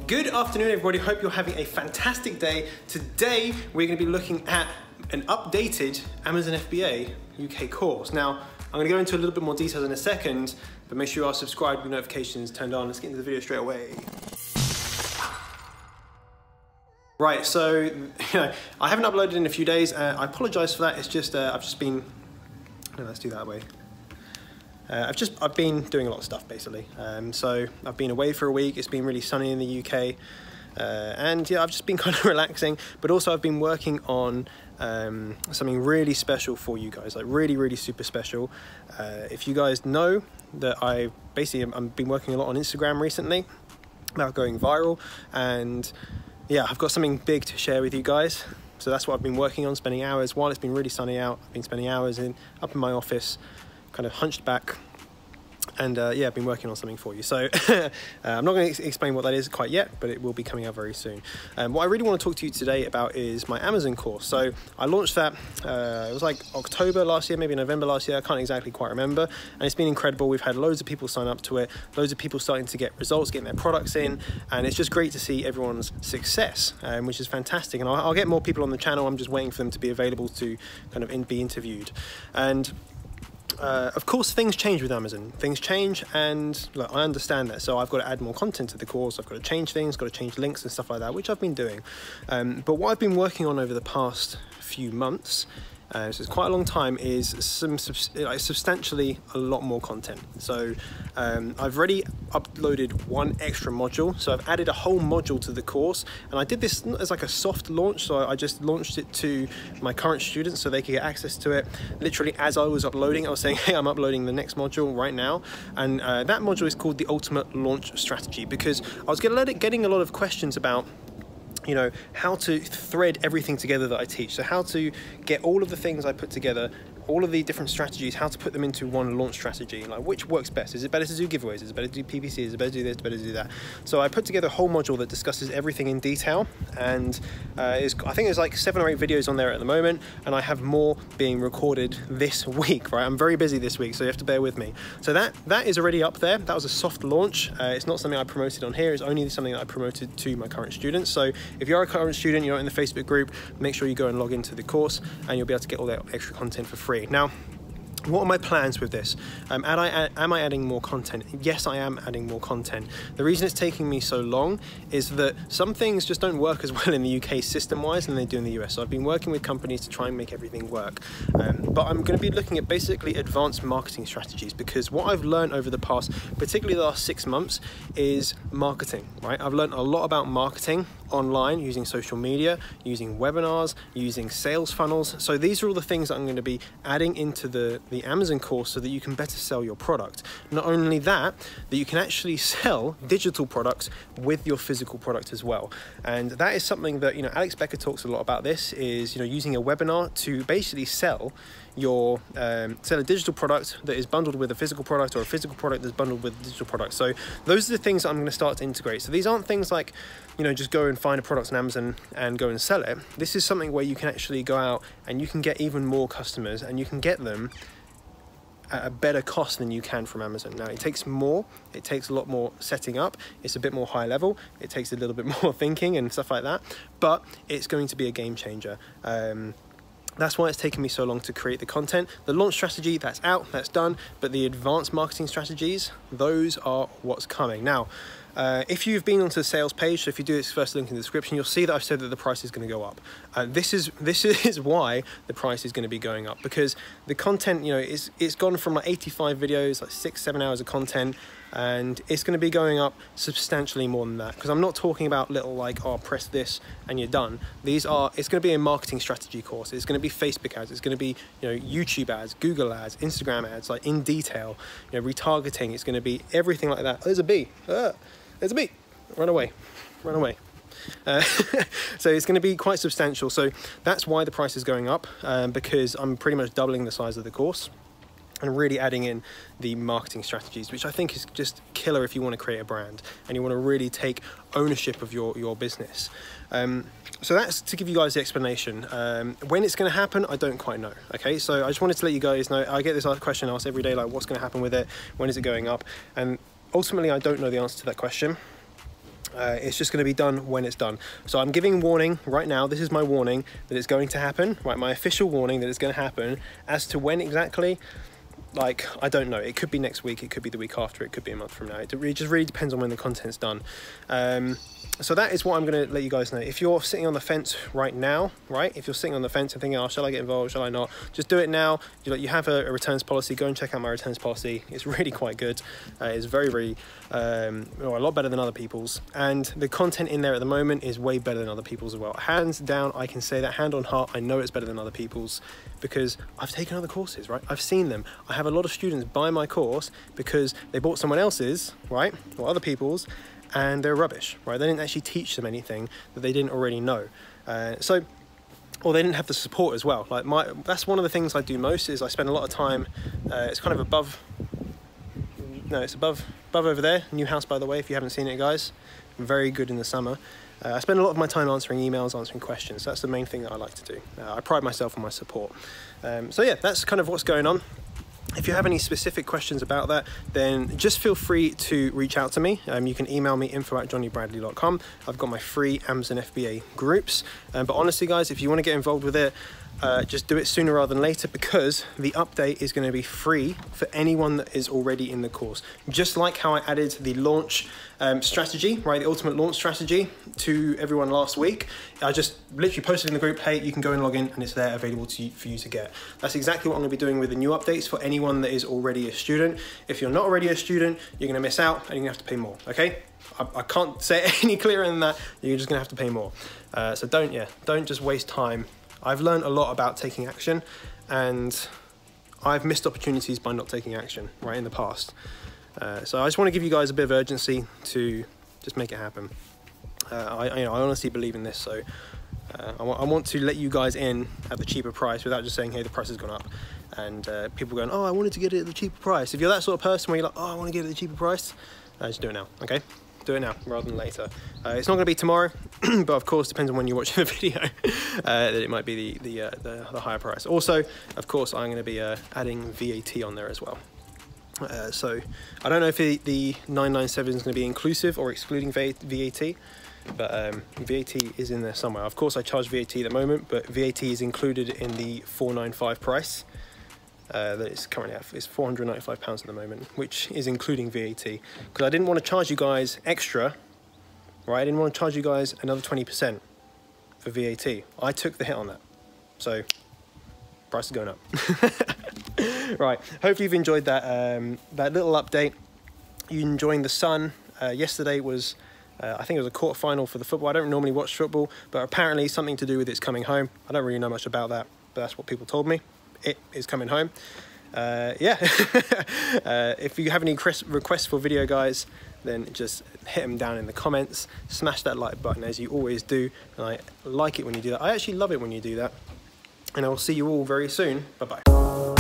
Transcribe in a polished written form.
Good afternoon, everybody. Hope you're having a fantastic day. Today, we're going to be looking at an updated Amazon FBA UK course. Now, I'm going to go into a little bit more details in a second, but make sure you are subscribed with notifications turned on. Let's get into the video straight away. Right, so I haven't uploaded in a few days. I apologize for that. It's just I've just been. No, let's do that way. I've been doing a lot of stuff basically. So I've been away for a week. It's been really sunny in the UK, and yeah, I've just been kind of relaxing. But also I've been working on something really special for you guys, like really super special. If you guys know that I've been working a lot on Instagram recently about going viral, and yeah, I've got something big to share with you guys. So that's what I've been working on, spending hours while it's been really sunny out. I've been spending hours up in my office, kind of hunched back, and yeah, I've been working on something for you. So I'm not going to explain what that is quite yet, but it will be coming out very soon. What I really want to talk to you today about is my Amazon course. So I launched that, it was like October last year, maybe November last year, I can't exactly quite remember, and it's been incredible. We've had loads of people sign up to it, loads of people starting to get results, getting their products in, and it's just great to see everyone's success, which is fantastic. And I'll get more people on the channel. I'm just waiting for them to be available to kind of be interviewed. And of course, things change with Amazon. Things change, and look, I understand that. So I've got to add more content to the course. I've got to change things, got to change links and stuff like that, which I've been doing. But what I've been working on over the past few months, so it's quite a long time, is substantially a lot more content. So I've already uploaded one extra module. So I've added a whole module to the course, and I did this as like a soft launch. So I just launched it to my current students so they could get access to it. Literally as I was uploading, I was saying, hey, I'm uploading the next module right now. And that module is called the Ultimate Launch Strategy, because I was getting a lot of questions about, you know, how to thread everything together that I teach. So how to get all of the things I put together, all of the different strategies, how to put them into one launch strategy. Like, which works best? Is it better to do giveaways? Is it better to do PPC? Is it better to do this? Better to do that? So I put together a whole module that discusses everything in detail, and I think there's like 7 or 8 videos on there at the moment, and I have more being recorded this week, right? I'm very busy this week, so you have to bear with me. So that is already up there. That was a soft launch. It's not something I promoted on here. It's only something that I promoted to my current students. So if you're a current student, you're not in the Facebook group, make sure you go and log into the course, and you'll be able to get all that extra content for free. Now, what are my plans with this? Am I adding more content? Yes, I am adding more content. The reason it's taking me so long is that some things just don't work as well in the UK system-wise than they do in the US. So I've been working with companies to try and make everything work. But I'm going to be looking at basically advanced marketing strategies, because what I've learned over the past, particularly the last 6 months, is marketing, right? I've learned a lot about marketing online, using social media, using webinars, using sales funnels. So these are all the things that I'm going to be adding into the Amazon course so that you can better sell your product. Not only that you can actually sell digital products with your physical product as well. And that is something that, you know, Alex Becker talks a lot about. This is, you know, using a webinar to basically sell your sell a digital product that is bundled with a physical product, or a physical product that's bundled with a digital product. So those are the things that I'm going to start to integrate. So these aren't things like, you know, just go and find a product on Amazon and go and sell it. This is something where you can actually go out and you can get even more customers, and you can get them at a better cost than you can from Amazon. Now, it takes more, it takes a lot more setting up, it's a bit more high level, it takes a little bit more thinking and stuff like that, but it's going to be a game changer. That's why it's taken me so long to create the content. The launch strategy, that's out, that's done, but the advanced marketing strategies, those are what's coming. Now, if you've been onto the sales page, so if you do this first link in the description, you'll see that I've said that the price is going to go up. This is why the price is going to be going up, because the content, you know, it's gone from like 85 videos, like 6-7 hours of content, and it's going to be going up substantially more than that, because I'm not talking about little like, oh, press this and you're done. It's going to be a marketing strategy course. It's going to be Facebook ads, it's going to be, you know, YouTube ads, Google ads, Instagram ads, like in detail, you know, retargeting. It's going to be everything like that. Oh, there's a bee. There's a bee. Run away. So it's going to be quite substantial. So that's why the price is going up, because I'm pretty much doubling the size of the course and really adding in the marketing strategies, which I think is just killer if you want to create a brand and you want to really take ownership of your business. So that's to give you guys the explanation. When it's going to happen, I don't quite know. Okay, so I just wanted to let you guys know. I get this question asked every day, like, what's going to happen with it? When is it going up? And ultimately, I don't know the answer to that question. It's just going to be done when it's done. So I'm giving warning right now. This is my warning that it's going to happen, right? My official warning that it's going to happen. As to when exactly, like, I don't know. It could be next week, it could be the week after, it could be a month from now. It just really depends on when the content's done. So that is what I'm going to let you guys know. If you're sitting on the fence right now, right? If you're sitting on the fence and thinking, oh, shall I get involved, shall I not? Just do it now. You have a returns policy. Go and check out my returns policy. It's really quite good. It's very, very, a lot better than other people's. And the content in there at the moment is way better than other people's as well. Hands down, I can say that, hand on heart, I know it's better than other people's because I've taken other courses, right? I've seen them. I have a lot of students buy my course because they bought someone else's, right? Or other people's, and they're rubbish, right? They didn't actually teach them anything that they didn't already know. Or they didn't have the support as well. Like that's one of the things I do most is I spend a lot of time, it's kind of above, no, it's above over there. New house, by the way, if you haven't seen it, guys. Very good in the summer. I spend a lot of my time answering emails, answering questions. That's the main thing that I like to do. I pride myself on my support. So yeah, that's kind of what's going on. If you have any specific questions about that, then just feel free to reach out to me. You can email me info@jonnybradley.com. I've got my free Amazon FBA groups. But honestly, guys, if you want to get involved with it, just do it sooner rather than later because the update is going to be free for anyone that is already in the course. Just like how I added the launch strategy, right, the ultimate launch strategy to everyone last week. I just literally posted in the group, hey, you can go and log in and it's there available for you to get. That's exactly what I'm going to be doing with the new updates for anyone that is already a student. If you're not already a student, you're going to miss out and you're going to have to pay more, okay? I can't say it any clearer than that. You're just going to have to pay more. So don't just waste time. I've learned a lot about taking action and I've missed opportunities by not taking action, right, in the past. So I just want to give you guys a bit of urgency to just make it happen. I honestly believe in this, so I want to let you guys in at the cheaper price without just saying, hey, the price has gone up. And people going, oh, I wanted to get it at the cheaper price. If you're that sort of person where you're like, oh, I want to get it at the cheaper price, just do it now, okay? Do it now rather than later. It's not going to be tomorrow, but of course, depends on when you're watching the video, that it might be the higher price. Also, of course, I'm going to be adding VAT on there as well. So I don't know if the 997 is going to be inclusive or excluding VAT, but VAT is in there somewhere. Of course, I charge VAT at the moment, but VAT is included in the 495 price. That it's currently at. It's £495 at the moment, which is including VAT, because I didn't want to charge you guys extra, right? I didn't want to charge you guys another 20% for VAT. I took the hit on that, so price is going up. Right, hopefully you've enjoyed that that little update. You enjoying the sun. Yesterday was I think it was a quarter-final for the football. I don't normally watch football, but apparently something to do with it's coming home. I don't really know much about that, but that's what people told me. It is coming home. Yeah. If you have any requests for video, guys, then just hit them down in the comments. Smash that like button as you always do. And I like it when you do that. I actually love it when you do that. And I will see you all very soon. Bye-bye.